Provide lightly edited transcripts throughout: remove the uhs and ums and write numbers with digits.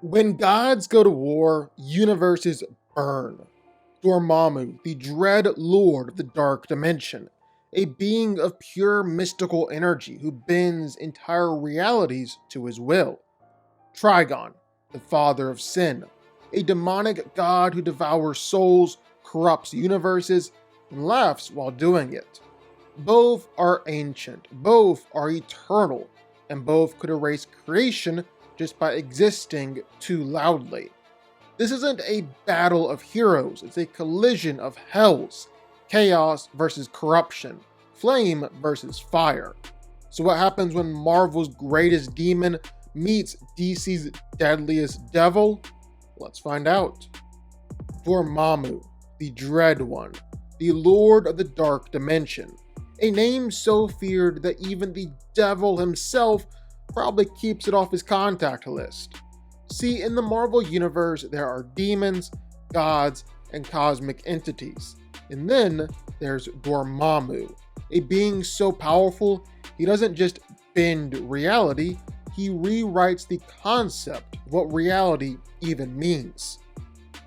When gods go to war, universes burn. Dormammu, the dread lord of the dark dimension, a being of pure mystical energy who bends entire realities to his will. Trigon, the father of sin, a demonic god who devours souls, corrupts universes, and laughs while doing it. Both are ancient, both are eternal, and both could erase creation just by existing too loudly. This isn't a battle of heroes, it's a collision of hells, chaos versus corruption, flame versus fire. So, what happens when Marvel's greatest demon meets DC's deadliest devil? Let's find out. Dormammu, the Dread One, the Lord of the Dark Dimension, a name so feared that even the devil himself probably keeps it off his contact list. See, in the Marvel Universe, there are demons, gods, and cosmic entities. And then there's Dormammu, a being so powerful he doesn't just bend reality, he rewrites the concept of what reality even means.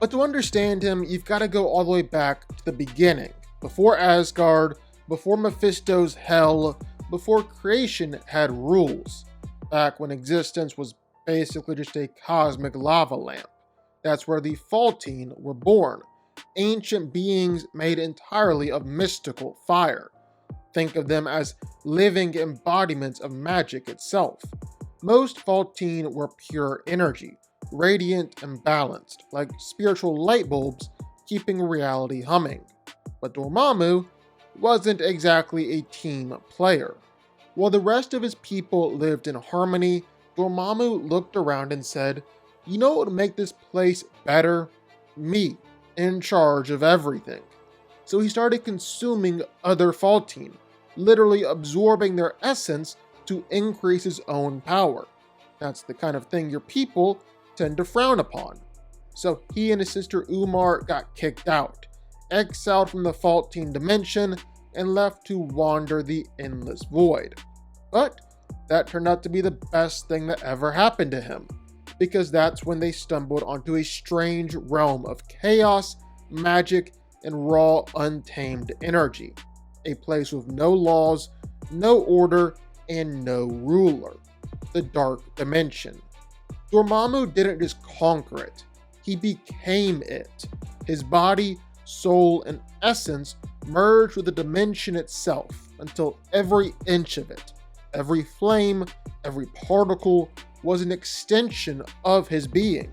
But to understand him, you've got to go all the way back to the beginning, before Asgard, before Mephisto's hell, before creation had rules, back when existence was basically just a cosmic lava lamp. That's where the Faltine were born, ancient beings made entirely of mystical fire. Think of them as living embodiments of magic itself. Most Faltine were pure energy, radiant and balanced, like spiritual light bulbs keeping reality humming. But Dormammu wasn't exactly a team player. While the rest of his people lived in harmony, Dormammu looked around and said, "You know what would make this place better? Me, in charge of everything." So he started consuming other Faltine, literally absorbing their essence to increase his own power. That's the kind of thing your people tend to frown upon. So he and his sister Umar got kicked out, exiled from the Faltine dimension, and left to wander the endless void. But that turned out to be the best thing that ever happened to him, because that's when they stumbled onto a strange realm of chaos, magic, and raw, untamed energy. A place with no laws, no order, and no ruler. The Dark Dimension. Dormammu didn't just conquer it, he became it. His body, soul, and essence merged with the dimension itself until every inch of it, every flame, every particle was an extension of his being.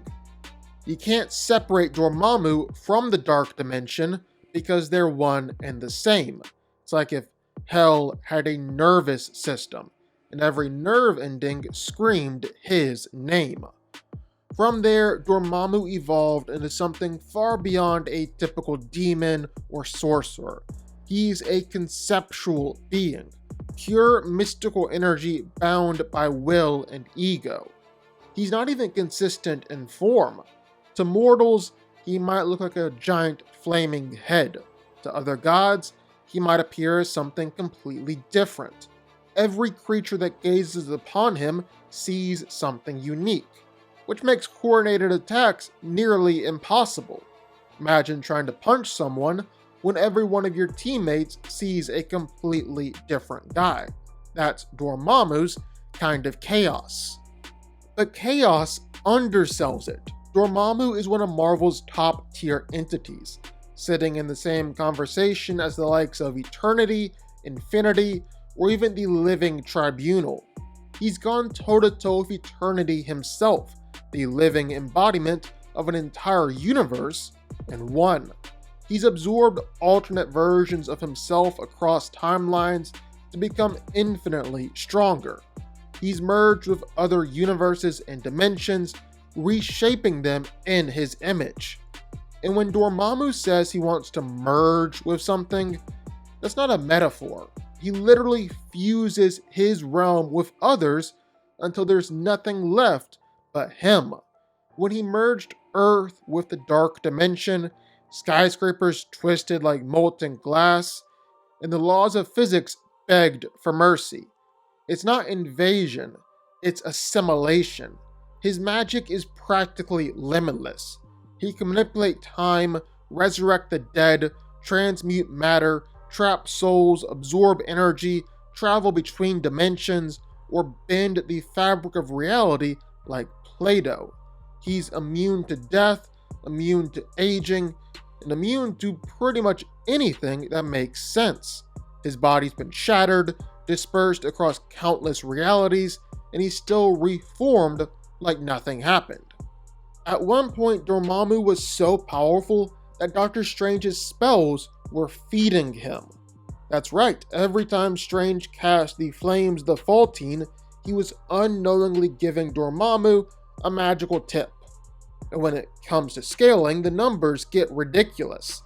You can't separate Dormammu from the Dark Dimension because they're one and the same. It's like if Hell had a nervous system, and every nerve ending screamed his name. From there, Dormammu evolved into something far beyond a typical demon or sorcerer. He's a conceptual being, pure mystical energy bound by will and ego. He's not even consistent in form. To mortals, he might look like a giant flaming head. To other gods, he might appear as something completely different. Every creature that gazes upon him sees something unique, which makes coordinated attacks nearly impossible. Imagine trying to punch someone when every one of your teammates sees a completely different guy. That's Dormammu's kind of chaos. But chaos undersells it. Dormammu is one of Marvel's top tier entities, sitting in the same conversation as the likes of Eternity, Infinity, or even the Living Tribunal. He's gone toe-to-toe with Eternity himself, the living embodiment of an entire universe, and won. He's absorbed alternate versions of himself across timelines to become infinitely stronger. He's merged with other universes and dimensions, reshaping them in his image. And when Dormammu says he wants to merge with something, that's not a metaphor. He literally fuses his realm with others until there's nothing left but him. When he merged Earth with the Dark Dimension, skyscrapers twisted like molten glass, and the laws of physics begged for mercy. It's not invasion, it's assimilation. His magic is practically limitless. He can manipulate time, resurrect the dead, transmute matter, trap souls, absorb energy, travel between dimensions, or bend the fabric of reality like Play-Doh. He's immune to death, immune to aging, and immune to pretty much anything that makes sense. His body's been shattered, dispersed across countless realities, and he's still reformed like nothing happened. At one point, Dormammu was so powerful that Doctor Strange's spells were feeding him. That's right, every time Strange cast the Flames the Faultine, he was unknowingly giving Dormammu a magical tip. And when it comes to scaling, the numbers get ridiculous.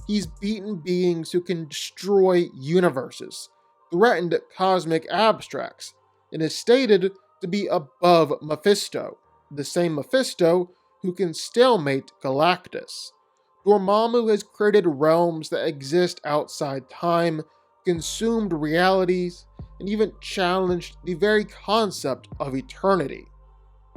He's beaten beings who can destroy universes, threatened cosmic abstracts, and is stated to be above Mephisto, the same Mephisto who can stalemate Galactus. Dormammu has created realms that exist outside time, consumed realities, and even challenged the very concept of eternity.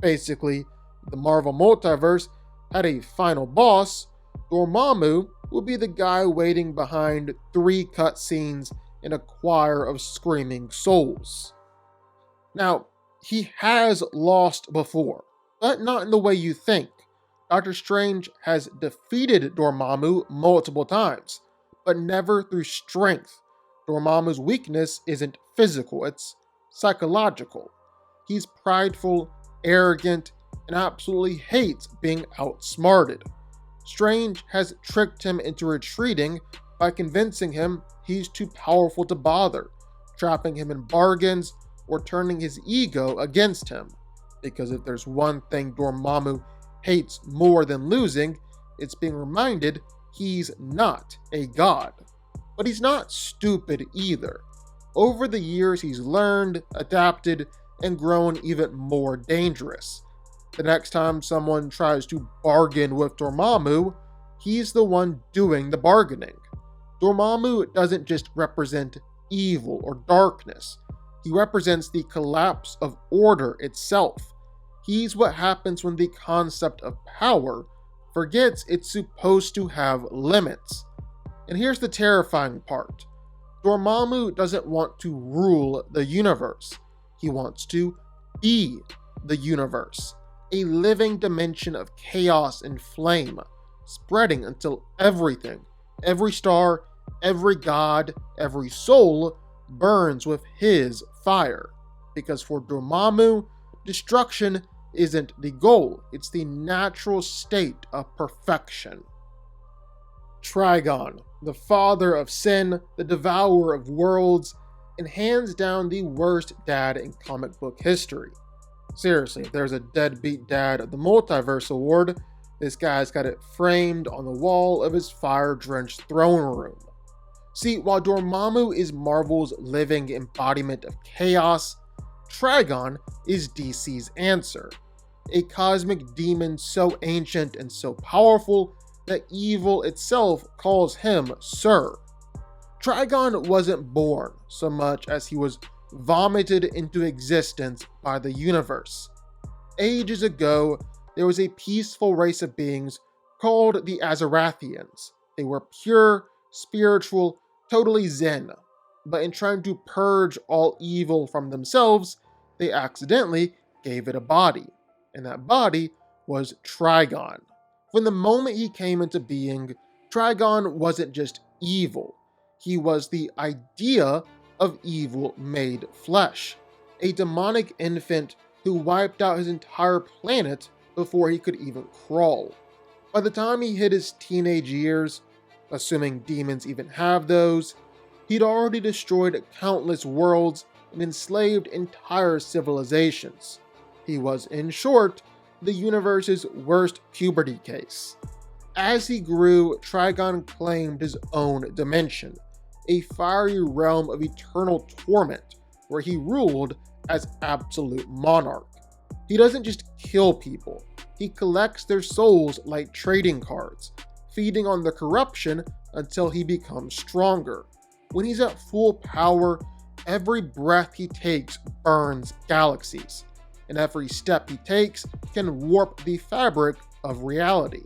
Basically, the Marvel Multiverse had a final boss, Dormammu would be the guy waiting behind 3 cutscenes and a choir of screaming souls. Now, he has lost before, but not in the way you think. Doctor Strange has defeated Dormammu multiple times, but never through strength. Dormammu's weakness isn't physical, it's psychological. He's prideful, arrogant, and absolutely hates being outsmarted. Strange has tricked him into retreating by convincing him he's too powerful to bother, trapping him in bargains, or turning his ego against him. Because if there's one thing Dormammu hates more than losing, it's being reminded he's not a god. But he's not stupid either. Over the years, he's learned, adapted, and grown even more dangerous. The next time someone tries to bargain with Dormammu, he's the one doing the bargaining. Dormammu doesn't just represent evil or darkness. He represents the collapse of order itself. He's what happens when the concept of power forgets it's supposed to have limits. And here's the terrifying part. Dormammu doesn't want to rule the universe. He wants to be the universe, a living dimension of chaos and flame, spreading until everything, every star, every god, every soul burns with his fire. Because for Dormammu, destruction isn't the goal, it's the natural state of perfection. Trigon, the father of sin, the devourer of worlds, and hands down the worst dad in comic book history. Seriously, if there's a deadbeat dad of the Multiverse Award, this guy's got it framed on the wall of his fire-drenched throne room. See, while Dormammu is Marvel's living embodiment of chaos, Trigon is DC's answer. A cosmic demon so ancient and so powerful that evil itself calls him Sir. Trigon wasn't born so much as he was vomited into existence by the universe. Ages ago, there was a peaceful race of beings called the Azarathians. They were pure, spiritual, totally zen, but in trying to purge all evil from themselves, they accidentally gave it a body, and that body was Trigon. From the moment he came into being, Trigon wasn't just evil, he was the idea of evil made flesh, a demonic infant who wiped out his entire planet before he could even crawl. By the time he hit his teenage years, assuming demons even have those, he'd already destroyed countless worlds and enslaved entire civilizations. He was, in short, the universe's worst puberty case. As he grew, Trigon claimed his own dimension, a fiery realm of eternal torment where he ruled as absolute monarch. He doesn't just kill people, he collects their souls like trading cards, feeding on the corruption until he becomes stronger. When he's at full power, every breath he takes burns galaxies. and every step he takes can warp the fabric of reality.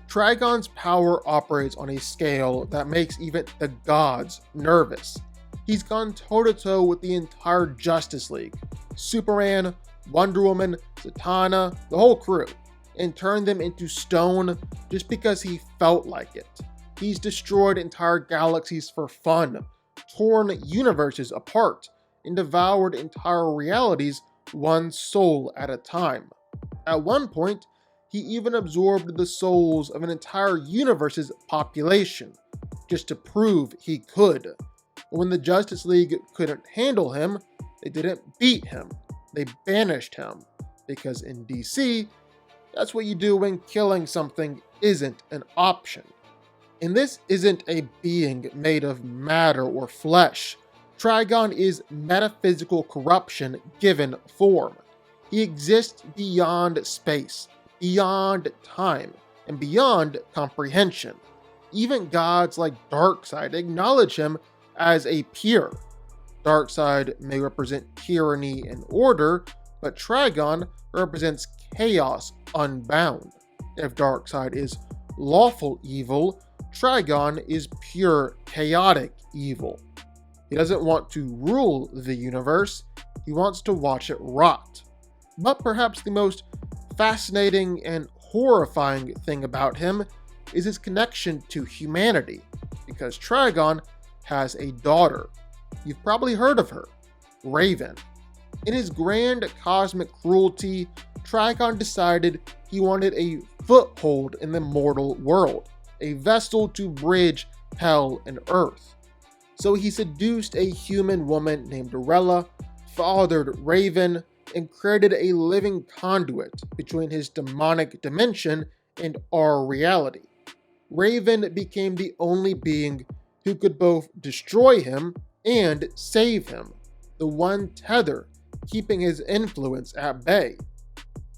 Trigon's power operates on a scale that makes even the gods nervous. He's gone toe-to-toe with the entire Justice League, Superman, Wonder Woman, Zatanna, the whole crew, and turned them into stone just because he felt like it. He's destroyed entire galaxies for fun, torn universes apart, and devoured entire realities one soul at a time. At one point, he even absorbed the souls of an entire universe's population, just to prove he could. When the Justice League couldn't handle him, they didn't beat him, they banished him, because in DC, that's what you do when killing something isn't an option. And this isn't a being made of matter or flesh. Trigon is metaphysical corruption given form. He exists beyond space, beyond time, and beyond comprehension. Even gods like Darkseid acknowledge him as a peer. Darkseid may represent tyranny and order, but Trigon represents chaos unbound. If Darkseid is lawful evil, Trigon is pure chaotic evil. He doesn't want to rule the universe, he wants to watch it rot. But perhaps the most fascinating and horrifying thing about him is his connection to humanity, because Trigon has a daughter. You've probably heard of her, Raven. In his grand cosmic cruelty, Trigon decided he wanted a foothold in the mortal world, a vessel to bridge hell and earth. So he seduced a human woman named Arella, fathered Raven, and created a living conduit between his demonic dimension and our reality. Raven became the only being who could both destroy him and save him, the one tether keeping his influence at bay.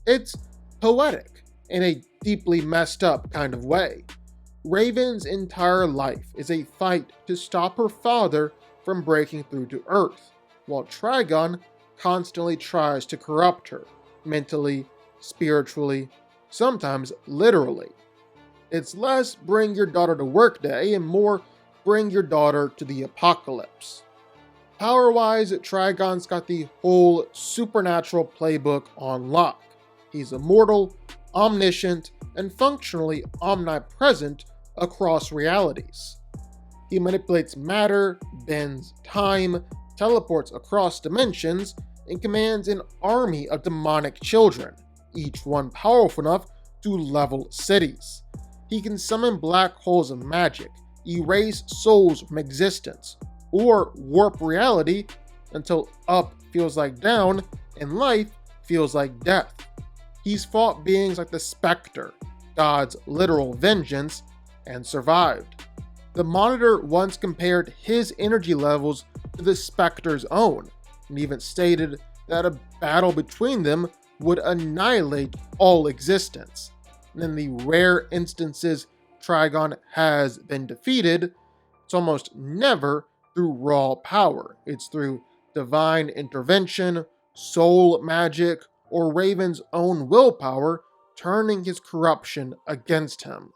It's poetic in a deeply messed up kind of way. Raven's entire life is a fight to stop her father from breaking through to Earth, while Trigon constantly tries to corrupt her, mentally, spiritually, sometimes literally. It's less bring your daughter to work day and more bring your daughter to the apocalypse. Power-wise, Trigon's got the whole supernatural playbook on lock. He's immortal, omniscient, and functionally omnipresent across realities. He manipulates matter, bends time, teleports across dimensions, and commands an army of demonic children, each one powerful enough to level cities. He can summon black holes of magic, erase souls from existence, or warp reality until up feels like down and life feels like death. He's fought beings like the Spectre, God's literal vengeance, and survived. The Monitor once compared his energy levels to the Spectre's own, and even stated that a battle between them would annihilate all existence. And in the rare instances Trigon has been defeated, it's almost never through raw power. It's through divine intervention, soul magic, or Raven's own willpower turning his corruption against him.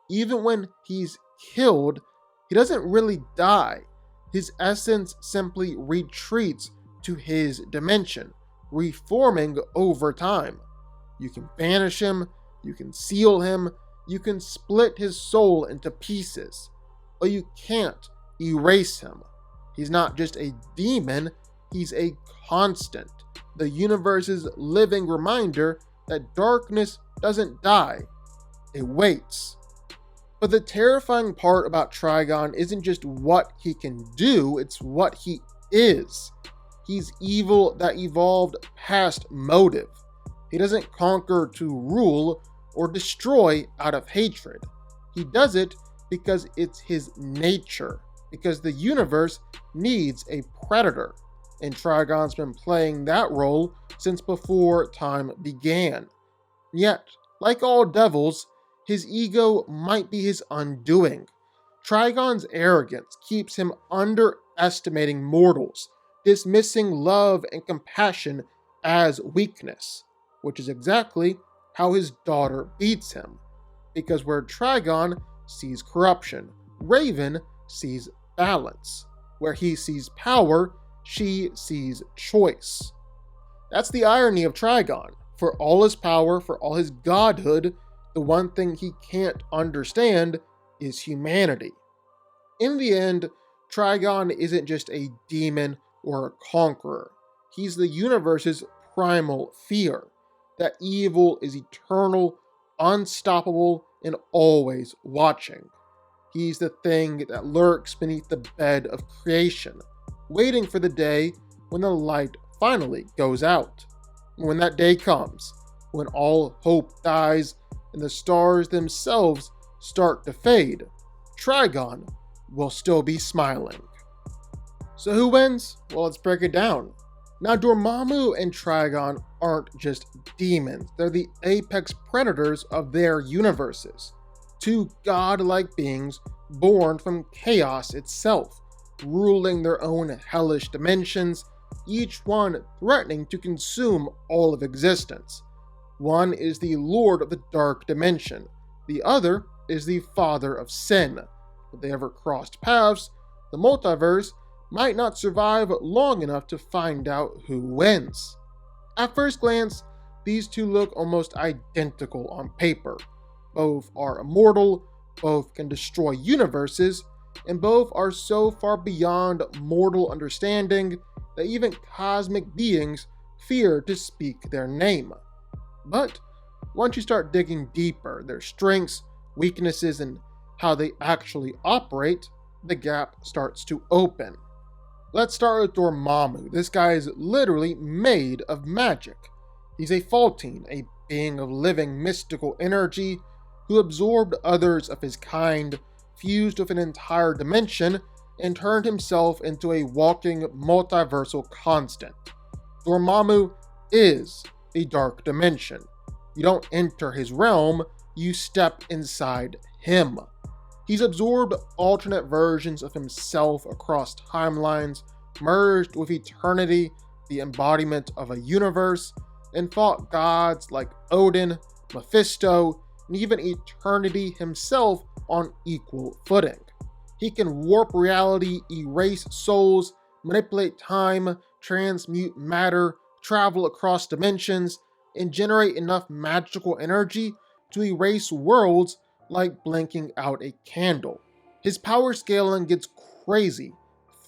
Even when he's killed, he doesn't really die. His essence simply retreats to his dimension, reforming over time. You can banish him, you can seal him, you can split his soul into pieces, but you can't erase him. He's not just a demon, he's a constant, the universe's living reminder that darkness doesn't die, it waits. But the terrifying part about Trigon isn't just what he can do, it's what he is. He's evil that evolved past motive. He doesn't conquer to rule or destroy out of hatred. He does it because it's his nature, because the universe needs a predator, and Trigon's been playing that role since before time began. Yet, like all devils, his ego might be his undoing. Trigon's arrogance keeps him underestimating mortals, dismissing love and compassion as weakness, which is exactly how his daughter beats him. Because where Trigon sees corruption, Raven sees balance. Where he sees power, she sees choice. That's the irony of Trigon. For all his power, for all his godhood, the one thing he can't understand is humanity. In the end, Trigon isn't just a demon or a conqueror. He's the universe's primal fear, that evil is eternal, unstoppable, and always watching. He's the thing that lurks beneath the bed of creation, waiting for the day when the light finally goes out. And when that day comes, when all hope dies and the stars themselves start to fade, Trigon will still be smiling. So who wins? Well, let's break it down. Now, Dormammu and Trigon aren't just demons, they're the apex predators of their universes. Two godlike beings born from chaos itself, ruling their own hellish dimensions, each one threatening to consume all of existence. One is the Lord of the Dark Dimension, the other is the Father of Sin. If they ever crossed paths, the multiverse might not survive long enough to find out who wins. At first glance, these two look almost identical on paper. Both are immortal, both can destroy universes, and both are so far beyond mortal understanding that even cosmic beings fear to speak their name. But once you start digging deeper, their strengths, weaknesses, and how they actually operate, the gap starts to open. Let's start with Dormammu. This guy is literally made of magic. He's a Faultine, a being of living mystical energy who absorbed others of his kind, fused with an entire dimension, and turned himself into a walking multiversal constant. Dormammu is the Dark Dimension. You don't enter his realm, you step inside him. He's absorbed alternate versions of himself across timelines, merged with eternity, the embodiment of a universe, and fought gods like Odin, Mephisto, and even eternity himself on equal footing. He can warp reality, erase souls, manipulate time, transmute matter, travel across dimensions, and generate enough magical energy to erase worlds like blinking out a candle. His power scaling gets crazy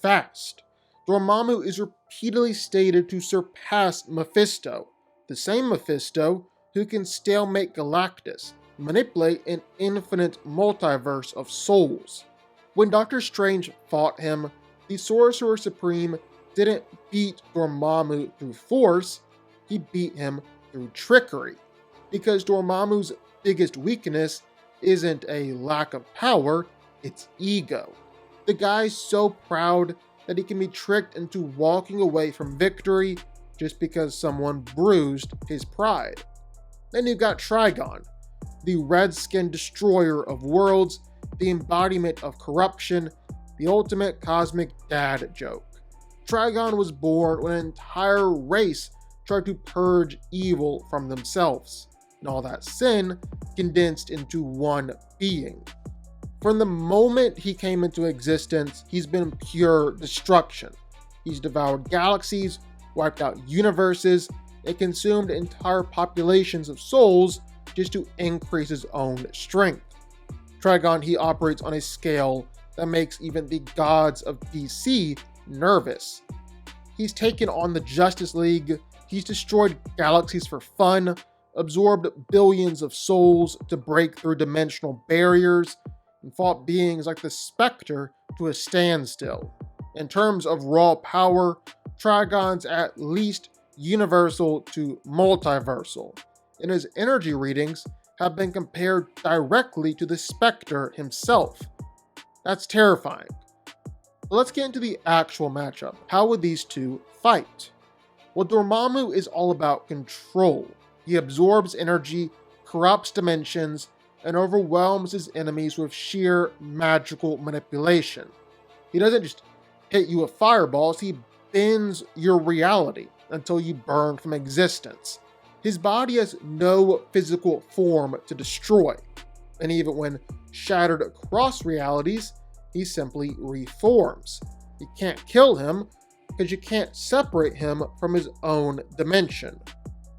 fast. Dormammu is repeatedly stated to surpass Mephisto, the same Mephisto who can stalemate Galactus, manipulate an infinite multiverse of souls. When Doctor Strange fought him, the Sorcerer Supreme didn't beat Dormammu through force, he beat him through trickery. Because Dormammu's biggest weakness isn't a lack of power, it's ego. The guy's so proud that he can be tricked into walking away from victory just because someone bruised his pride. Then you've got Trigon, the red-skinned destroyer of worlds, the embodiment of corruption, the ultimate cosmic dad joke. Trigon was born when an entire race tried to purge evil from themselves, and all that sin condensed into one being. From the moment he came into existence, he's been pure destruction. He's devoured galaxies, wiped out universes, and consumed entire populations of souls just to increase his own strength. Trigon, he operates on a scale that makes even the gods of DC nervous. He's taken on the Justice League, he's destroyed galaxies for fun, absorbed billions of souls to break through dimensional barriers, and fought beings like the Spectre to a standstill. In terms of raw power, Trigon's at least universal to multiversal, and his energy readings have been compared directly to the Spectre himself. That's terrifying. But let's get into the actual matchup. How would these two fight? Well, Dormammu is all about control. He absorbs energy, corrupts dimensions, and overwhelms his enemies with sheer magical manipulation. He doesn't just hit you with fireballs, he bends your reality. until you burn from existence. His body has no physical form to destroy, and even when shattered across realities, he simply reforms. You can't kill him because you can't separate him from his own dimension.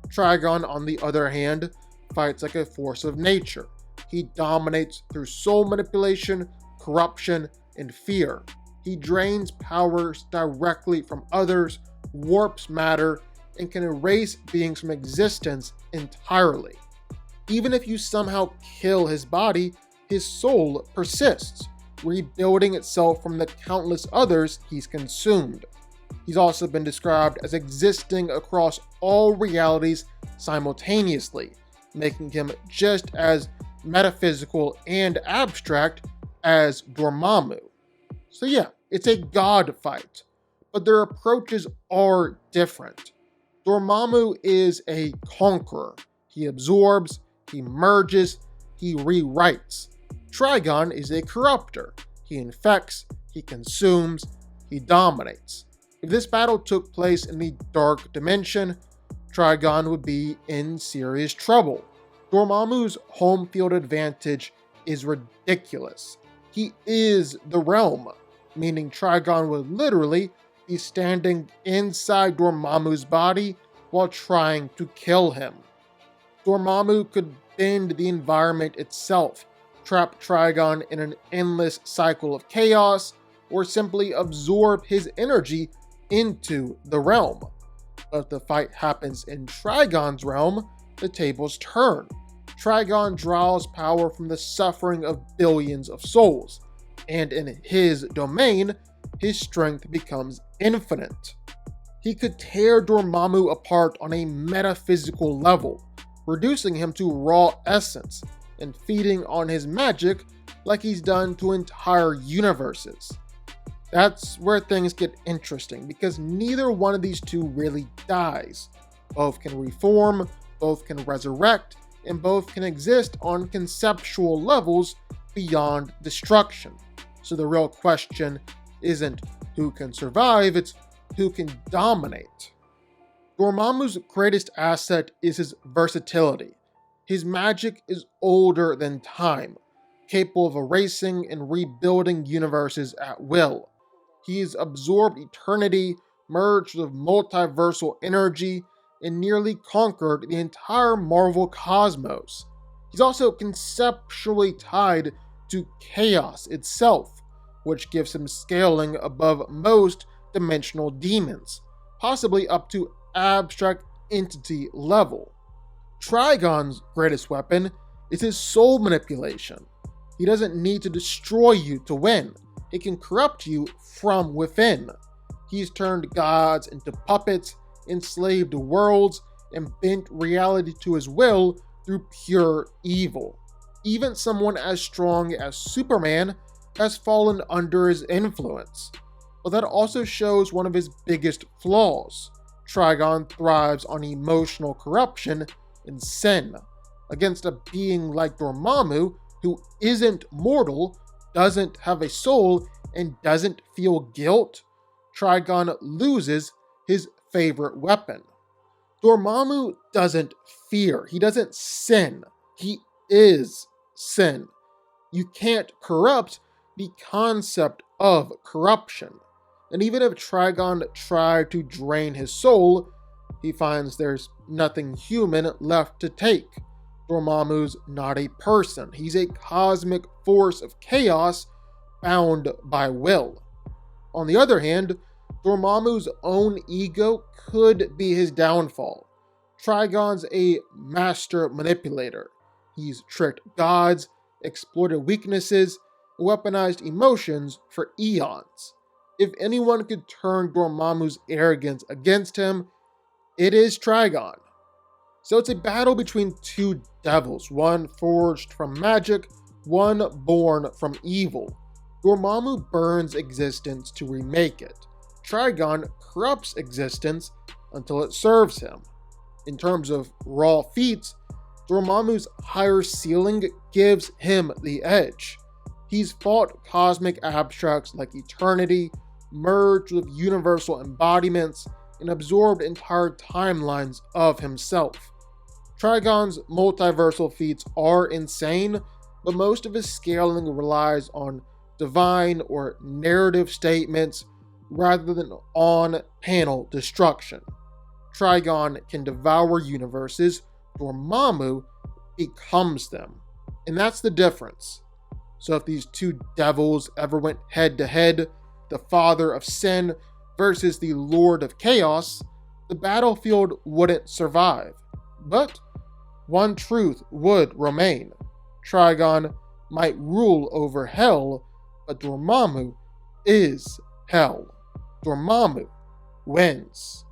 Trigon, on the other hand, fights like a force of nature. He dominates through soul manipulation, corruption, and fear. He drains powers directly from others, warps matter, and can erase beings from existence entirely. Even if you somehow kill his body, his soul persists, rebuilding itself from the countless others he's consumed. He's also been described as existing across all realities simultaneously, making him just as metaphysical and abstract as Dormammu. So yeah, it's a god fight, but their approaches are different. Dormammu is a conqueror. He absorbs, he merges, he rewrites. Trigon is a corruptor. He infects, he consumes, he dominates. If this battle took place in the Dark Dimension, Trigon would be in serious trouble. Dormammu's home field advantage is ridiculous. He is the realm, meaning Trigon would literally be standing inside Dormammu's body while trying to kill him. Dormammu could bend the environment itself, trap Trigon in an endless cycle of chaos, or simply absorb his energy into the realm. But if the fight happens in Trigon's realm, the tables turn. Trigon draws power from the suffering of billions of souls, and in his domain, his strength becomes infinite. He could tear Dormammu apart on a metaphysical level, reducing him to raw essence and feeding on his magic like he's done to entire universes. That's where things get interesting, because neither one of these two really dies. Both can reform, both can resurrect, and both can exist on conceptual levels beyond destruction. So the real question isn't who can survive, it's who can dominate. Dormammu's greatest asset is his versatility. His magic is older than time, capable of erasing and rebuilding universes at will. He's absorbed eternity, merged with multiversal energy, and nearly conquered the entire Marvel cosmos. He's also conceptually tied to chaos itself, which gives him scaling above most dimensional demons, possibly up to abstract entity level. Trigon's greatest weapon is his soul manipulation. He doesn't need to destroy you to win. He can corrupt you from within. He's turned gods into puppets, enslaved worlds, and bent reality to his will through pure evil. Even someone as strong as Superman has fallen under his influence. But that also shows one of his biggest flaws. Trigon thrives on emotional corruption and sin. Against a being like Dormammu, who isn't mortal, doesn't have a soul, and doesn't feel guilt, Trigon loses his favorite weapon. Dormammu doesn't fear, he doesn't sin, he is sin. You can't corrupt the concept of corruption. And even if Trigon tried to drain his soul, he finds there's nothing human left to take. Dormammu's not a person, he's a cosmic force of chaos bound by will. On the other hand, Dormammu's own ego could be his downfall. Trigon's a master manipulator. He's tricked gods, exploited weaknesses, and weaponized emotions for eons. If anyone could turn Dormammu's arrogance against him, it is Trigon. So it's a battle between two devils, one forged from magic, one born from evil. Dormammu burns existence to remake it. Trigon corrupts existence until it serves him. In terms of raw feats, Dormammu's higher ceiling gives him the edge. He's fought cosmic abstracts like eternity, merged with universal embodiments, and absorbed entire timelines of himself. Trigon's multiversal feats are insane, but most of his scaling relies on divine or narrative statements rather than on-panel destruction. Trigon can devour universes, Dormammu becomes them. And that's the difference. So if these two devils ever went head to head, the father of sin versus the lord of chaos, the battlefield wouldn't survive. But one truth would remain. Trigon might rule over hell, but Dormammu is hell. Dormammu wins.